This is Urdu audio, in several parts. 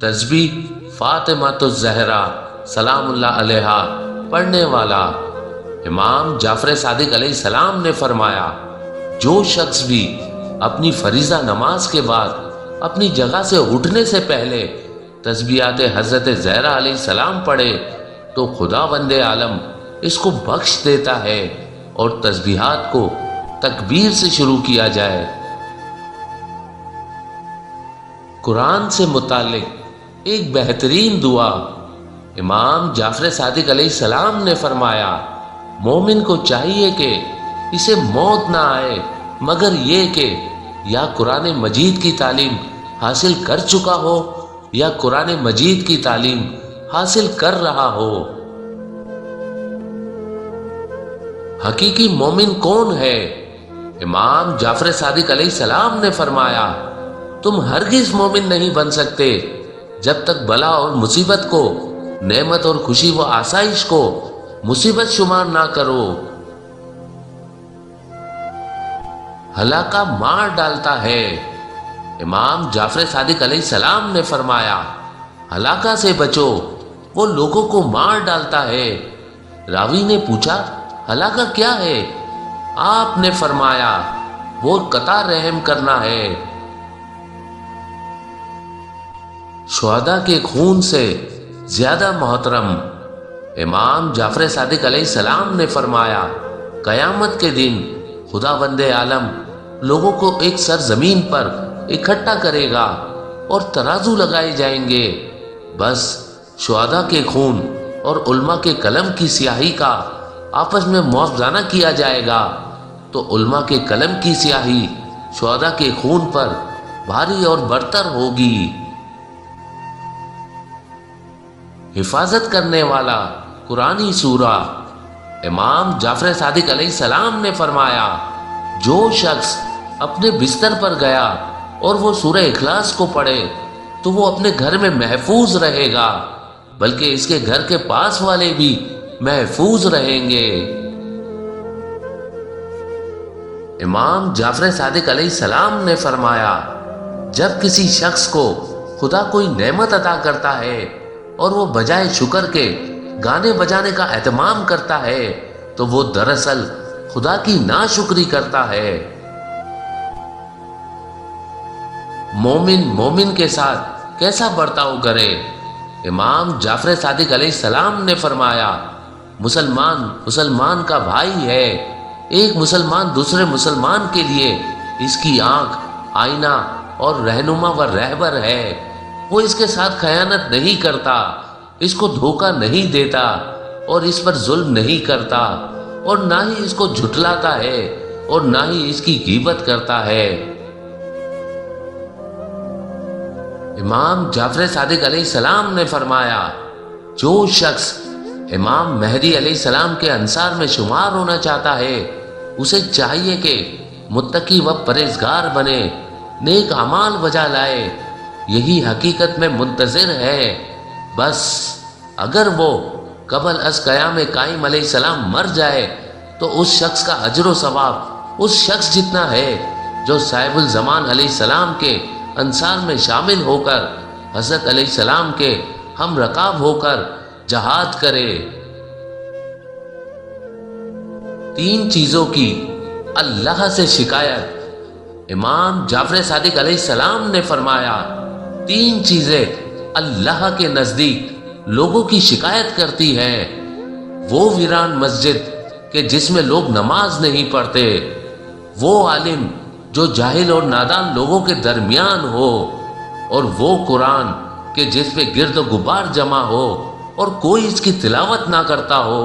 تسبیح فاطمۃ الزہرا سلام اللہ علیہا پڑھنے والا امام جعفر صادق علیہ السلام نے فرمایا، جو شخص بھی اپنی فریضہ نماز کے بعد اپنی جگہ سے اٹھنے سے پہلے تسبیحات حضرت زہرا علیہ السلام پڑھے تو خداوند عالم اس کو بخش دیتا ہے، اور تسبیحات کو تکبیر سے شروع کیا جائے۔ قرآن سے متعلق ایک بہترین دعا امام جعفر صادق علیہ السلام نے فرمایا، مومن کو چاہیے کہ اسے موت نہ آئے مگر یہ کہ یا قرآن مجید کی تعلیم حاصل کر چکا ہو یا قرآن مجید کی تعلیم حاصل کر رہا ہو۔ حقیقی مومن کون ہے؟ امام جعفر صادق علیہ السلام نے فرمایا، تم ہرگز مومن نہیں بن سکتے جب تک بلا اور مصیبت کو نعمت اور خوشی و آسائش کو مصیبت شمار نہ کرو۔ ہلاکہ مار ڈالتا ہے۔ امام جعفر صادق علیہ السلام نے فرمایا، ہلاکہ سے بچو، وہ لوگوں کو مار ڈالتا ہے۔ راوی نے پوچھا، ہلاکہ کیا ہے؟ آپ نے فرمایا، وہ قطع رحم کرنا ہے۔ شہداء کے خون سے زیادہ محترم امام جعفر صادق علیہ السلام نے فرمایا، قیامت کے دن خداوند عالم لوگوں کو ایک سرزمین پر اکٹھا کرے گا اور ترازو لگائے جائیں گے، بس شہداء کے خون اور علماء کے قلم کی سیاہی کا آپس میں موازنہ کیا جائے گا تو علماء کے قلم کی سیاہی شہداء کے خون پر بھاری اور برتر ہوگی۔ حفاظت کرنے والا قرآنی سورہ امام جعفر صادق علیہ السلام نے فرمایا، جو شخص اپنے بستر پر گیا اور وہ سورہ اخلاص کو پڑھے تو وہ اپنے گھر میں محفوظ رہے گا، بلکہ اس کے گھر کے پاس والے بھی محفوظ رہیں گے۔ امام جعفر صادق علیہ السلام نے فرمایا، جب کسی شخص کو خدا کوئی نعمت عطا کرتا ہے اور وہ بجائے شکر کے گانے بجانے کا اہتمام کرتا ہے تو وہ دراصل خدا کی ناشکری کرتا ہے۔ مومن کے ساتھ کیسا برتاؤ کرے؟ امام جعفر صادق علیہ السلام نے فرمایا، مسلمان کا بھائی ہے۔ ایک مسلمان دوسرے مسلمان کے لیے اس کی آنکھ، آئینہ اور رہنما و رہبر ہے۔ وہ اس کے ساتھ خیانت نہیں کرتا، اس کو دھوکہ نہیں دیتا اور اس پر ظلم نہیں کرتا، اور نہ ہی اس کو جھٹلاتا ہے اور نہ ہی اس کی غیبت کرتا ہے۔ امام جعفر صادق علیہ السلام نے فرمایا، جو شخص امام مہدی علیہ السلام کے انصار میں شمار ہونا چاہتا ہے اسے چاہیے کہ متقی و پرہیزگار بنے، نیک اعمال بجا لائے، یہی حقیقت میں منتظر ہے۔ بس اگر وہ قبل از قیام قائم علیہ السلام مر جائے تو اس شخص کا اجر و ثواب اس شخص جتنا ہے جو صاحب الزمان علیہ السلام کے انصار میں شامل ہو کر حضرت علیہ السلام کے ہم رکاب ہو کر جہاد کرے۔ 3 چیزوں کی اللہ سے شکایت۔ امام جعفر صادق علیہ السلام نے فرمایا، 3 چیزیں اللہ کے نزدیک لوگوں کی شکایت کرتی ہیں۔ وہ ویران مسجد کہ جس میں لوگ نماز نہیں پڑھتے، وہ عالم جو جاہل اور نادان لوگوں کے درمیان ہو، اور وہ قرآن کہ جس پہ گرد و غبار جمع ہو اور کوئی اس کی تلاوت نہ کرتا ہو۔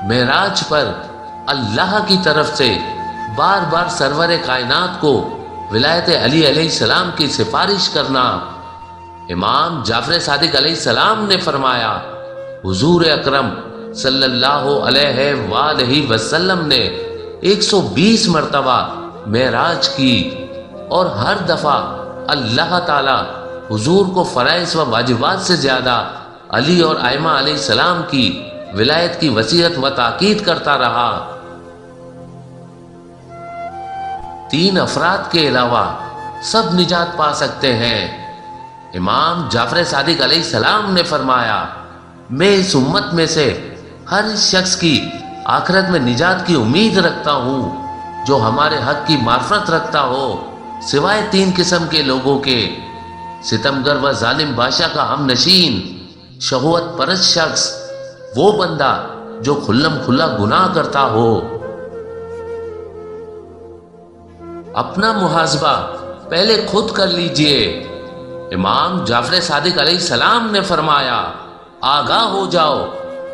معراج پر اللہ کی طرف سے بار بار سرور کائنات کو ولایت علی علیہ السلام کی سفارش کرنا۔ امام جعفر صادق علیہ السلام نے فرمایا، حضور اکرم صلی اللہ علیہ وآلہ وسلم نے 120 مرتبہ معراج کی، اور ہر دفعہ اللہ تعالی حضور کو فرائض و واجبات سے زیادہ علی اور ائمہ علیہ السلام کی ولایت کی وصیت و تاکید کرتا رہا۔ 3 افراد کے علاوہ سب نجات پا سکتے ہیں۔ امام جعفر صادق علیہ السلام نے فرمایا، میں اس امت میں سے ہر اس شخص کی آخرت میں نجات کی امید رکھتا ہوں جو ہمارے حق کی معرفت رکھتا ہو، سوائے 3 قسم کے لوگوں کے: ستمگر و ظالم بادشاہ کا ہم نشین، شہوت پرست شخص، وہ بندہ جو کھلم کھلا گناہ کرتا ہو۔ اپنا محاسبہ پہلے خود کر لیجئے۔ امام جعفر صادق علیہ السلام نے فرمایا، آگاہ ہو جاؤ،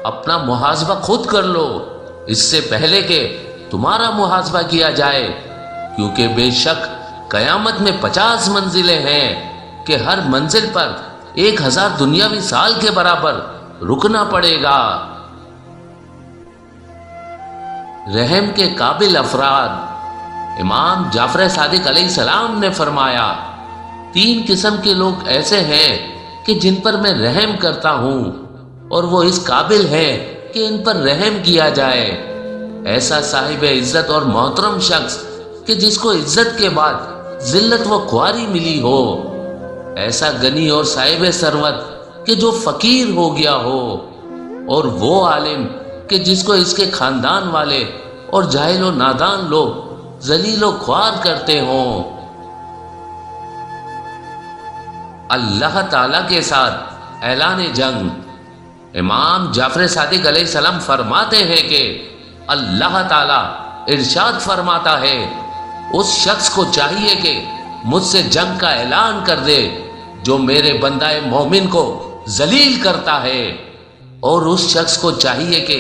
اپنا محاسبہ خود کر لو اس سے پہلے کہ تمہارا محاسبہ کیا جائے، کیونکہ بے شک قیامت میں 50 منزلیں ہیں کہ ہر منزل پر 1000 دنیاوی سال کے برابر رکنا پڑے گا۔ رحم کے قابل افراد۔ امام جعفر صادق علیہ السلام نے فرمایا، 3 قسم کے لوگ ایسے ہیں کہ جن پر میں رحم کرتا ہوں اور وہ اس قابل ہیں کہ ان پر رحم کیا جائے۔ ایسا صاحب عزت اور محترم شخص کہ جس کو عزت کے بعد ذلت و خواری ملی ہو، ایسا غنی اور صاحب ثروت کہ جو فقیر ہو گیا ہو، اور وہ عالم کہ جس کو اس کے خاندان والے اور جاہل و نادان لوگ ذلیل و خوار کرتے ہوں۔ اللہ تعالی کے ساتھ اعلان جنگ۔ امام جعفر صادق علیہ السلام فرماتے ہیں کہ اللہ تعالی ارشاد فرماتا ہے، اس شخص کو چاہیے کہ مجھ سے جنگ کا اعلان کر دے جو میرے بندہ مومن کو ذلیل کرتا ہے، اور اس شخص کو چاہیے کہ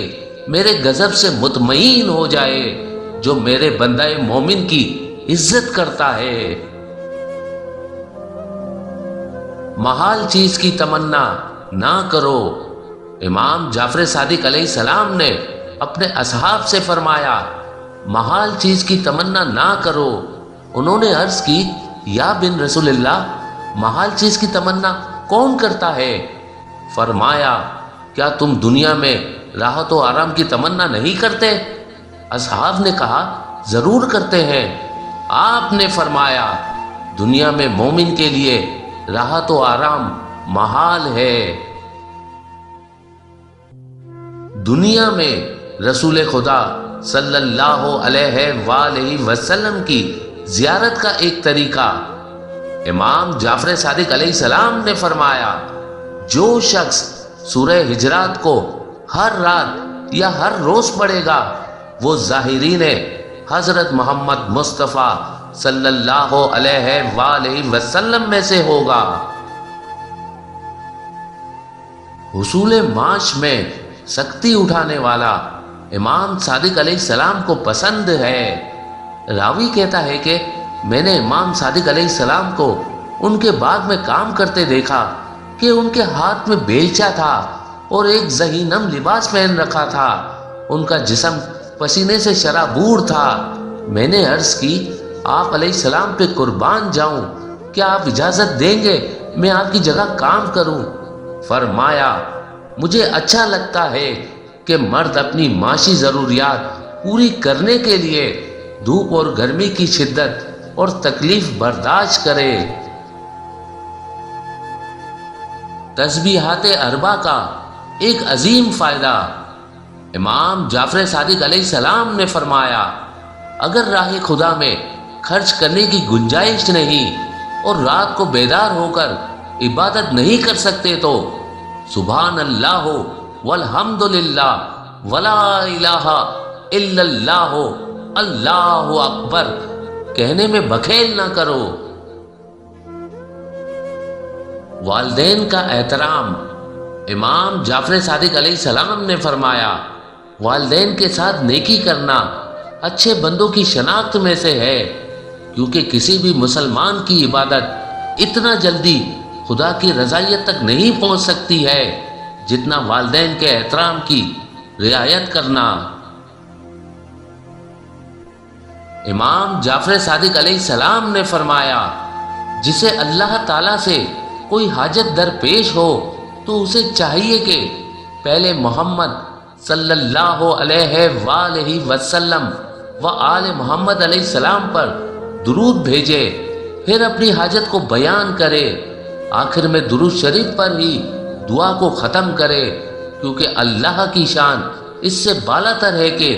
میرے غضب سے مطمئن ہو جائے جو میرے بندہ مومن کی عزت کرتا ہے۔ محال چیز کی تمنا نہ کرو۔ امام جعفر صادق علیہ السلام نے اپنے اصحاب سے فرمایا، محال چیز کی تمنا نہ کرو۔ انہوں نے عرض کی، یا بن رسول اللہ، محال چیز کی تمنا کون کرتا ہے؟ فرمایا، کیا تم دنیا میں راحت و آرام کی تمنا نہیں کرتے؟ اصحاب نے کہا، ضرور کرتے ہیں۔ آپ نے فرمایا، دنیا میں مومن کے لیے راحت و آرام محال ہے۔ دنیا میں رسول خدا صلی اللہ علیہ وآلہ وسلم کی زیارت کا ایک طریقہ۔ امام جعفر صادق علیہ السلام نے فرمایا، جو شخص سورہ حجرات کو ہر رات یا ہر روز پڑھے گا وہ ظاہرین حضرت محمد مصطفیٰ صلی اللہ علیہ وآلہ وسلم میں سے ہوگا۔ حصول معاش میں سختی اٹھانے والا امام صادق علیہ السلام کو پسند ہے۔ راوی کہتا ہے کہ میں نے امام صادق علیہ السلام کو ان کے باغ میں کام کرتے دیکھا کہ ان کے ہاتھ میں بیلچا تھا اور ایک ذہینم لباس پہن رکھا تھا، ان کا جسم پسینے سے شرابور تھا۔ میں نے عرض کی، آپ علیہ السلام پہ قربان جاؤں، کیا آپ اجازت دیں گے میں آپ کی جگہ کام کروں؟ فرمایا، مجھے اچھا لگتا ہے کہ مرد اپنی معاشی ضروریات پوری کرنے کے لیے دھوپ اور گرمی کی شدت اور تکلیف برداشت کرے۔ تسبیحات اربع کا ایک عظیم فائدہ۔ امام جعفر صادق علیہ السلام نے فرمایا، اگر راہ خدا میں خرچ کرنے کی گنجائش نہیں اور رات کو بیدار ہو کر عبادت نہیں کر سکتے تو سبحان اللہ والحمد للہ ولا الہ الا اللہ اللہ اکبر کہنے میں بخیل نہ کرو۔ والدین کا احترام۔ امام جعفر صادق علیہ السلام نے فرمایا، والدین کے ساتھ نیکی کرنا اچھے بندوں کی شناخت میں سے ہے، کیونکہ کسی بھی مسلمان کی عبادت اتنا جلدی خدا کی رضایت تک نہیں پہنچ سکتی ہے جتنا والدین کے احترام کی رعایت کرنا۔ امام جعفر صادق علیہ السلام نے فرمایا، جسے اللہ تعالیٰ سے کوئی حاجت درپیش ہو تو اسے چاہیے کہ پہلے محمد صلی اللہ علیہ وآلہ وسلم و آل محمد علیہ السلام پر درود بھیجے، پھر اپنی حاجت کو بیان کرے، آخر میں درود شریف پر ہی دعا کو ختم کرے، کیونکہ اللہ کی شان اس سے بالا تر ہے کہ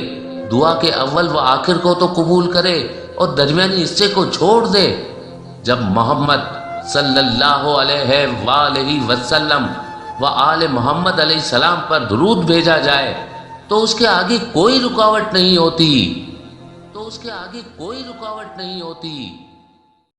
دعا کے اول و آخر کو تو قبول کرے اور درمیانی حصے کو چھوڑ دے۔ جب محمد صلی اللہ علیہ وآلہ وسلم و آل محمد علیہ السلام پر درود بھیجا جائے تو اس کے آگے کوئی رکاوٹ نہیں ہوتی،